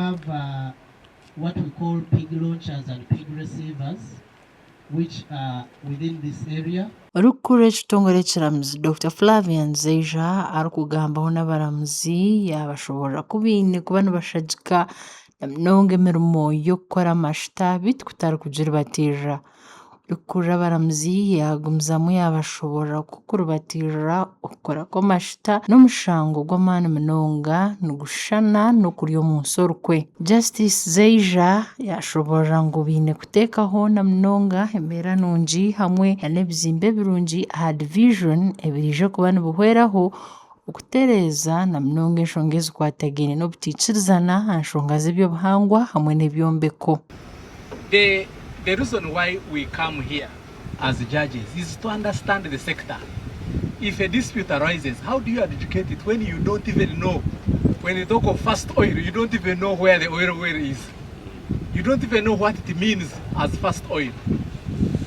have what we call pig launchers and pig receivers, which are within this area. Rukure kitongole kiramuzi Dr. Flavian Zeja arikugambaho n'abaramuzi yabashobora kubine kuba nibashagika namunonga emirimo y'okukora amashita bitu kutarikugirubatira. Rukure abaramuzi yagumizamu yabashobora kukurubatira okukora kw'amashita n'omushango gw'amaani munonga nigushana n'okuri omu nsoro kwe. Justice Zeja yashobora ngu biine kuteekaho namunonga embeera nungi hamwe n'ebizimbe birungi aha division ebirija kuba nibuhweraho okutereeza namunonga enshonga ezikwatagaine n'obutiikirizana aha nshonga z'ebyobuhangwa hamwe n'ebyombeko. The reason why we come here as judges is to understand the sector. If a dispute arises, how do you adjudicate it when you don't even know? When you talk of fast oil, you don't even know where the oil is. You don't even know what it means as fast oil.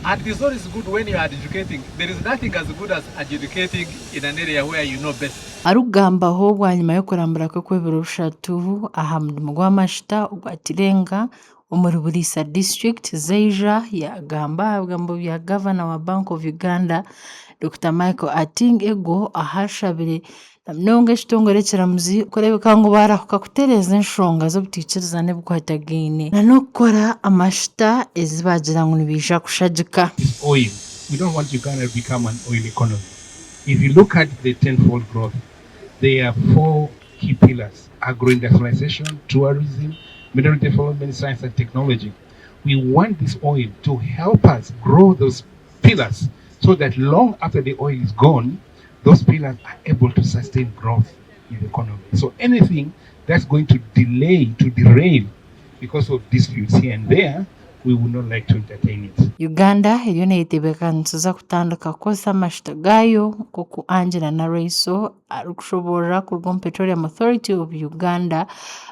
And it is always good when you are adjudicating. There is nothing as good as adjudicating in an area where you know best. Arugambaho bwanyuma yo kurambura kwe kw'ebiro bishatu aha murimo gw'amashita ogwatirenga omuri Burisa district. Zeja yagamba bya Governor wa Bank of Uganda Dr. Michael Ating ego ahashabire namunonga ekitongole kiramuzi kurebeka ngu barahuka kutereeza enshonga z'obutiikirizana ebikwatagaine n'okukora amashita ezibagira ngu nibija kushagika. Oil. We don't want Uganda to become an oil economy. If you look at the tenfold growth, there are 4 key pillars: agro-industrialization, tourism, mineral development, science and technology. We want this oil to help us grow those pillars so that long after the oil is gone, those pillars are able to sustain growth in the economy. So anything that's going to derail because of disputes here and there, we would not like to entertain it. Uganda eriyo neetebeekaniza kutandika kukozesa amashita gaayo nk'oku Angela Naraiso arikushobora kuruga omu Petroleum Authority of Uganda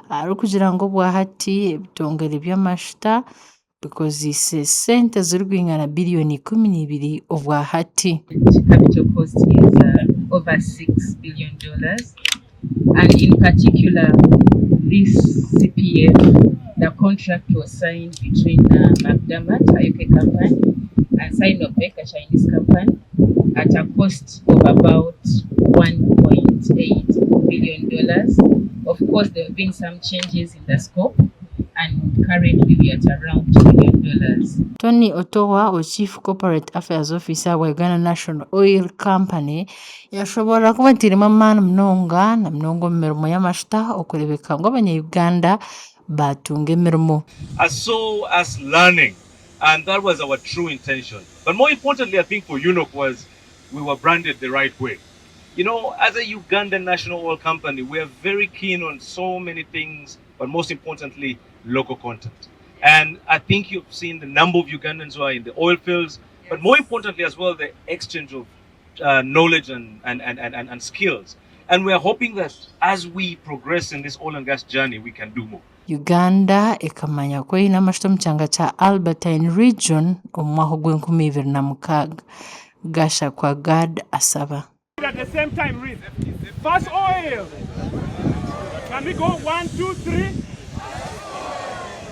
arikugira ngu bwahati ebitongole by'amashita bikozese sente zirikuingana billion 12 obwahati. Capital cost is over $6 billion, and in particular this CPF, the contract was signed between McDermott, a UK company, and Sinopec, a Chinese company, at a cost of about $1.8 billion. Of course, there have been some changes in the scope, and currently we are at around $2 billion. Tony Otowa, Chief Corporate Affairs Officer wa Uganda National Oil Company, yashobora kubatirima amaani munonga na munonga mu mirimo y'amashita okurebeka ngu abanya-Uganda batunga emirimo. I saw us learning, and that was our true intention. But more importantly, I think for UNOC was we were branded the right way. You know, as a Ugandan national oil company, we are very keen on so many things, but most importantly, local content. And I think you've seen the number of Ugandans who are in the oil fields, but more importantly as well, the exchange of knowledge and skills. And we are hoping that as we progress in this oil and gas journey, we can do more. Uganda ekamanya ko ina amashita mu kyanga kya Albertine region omu mwaka gw'2026. Gasha kwa God asaba. At the same time, read fast oil. Can we go 1, 2, 3?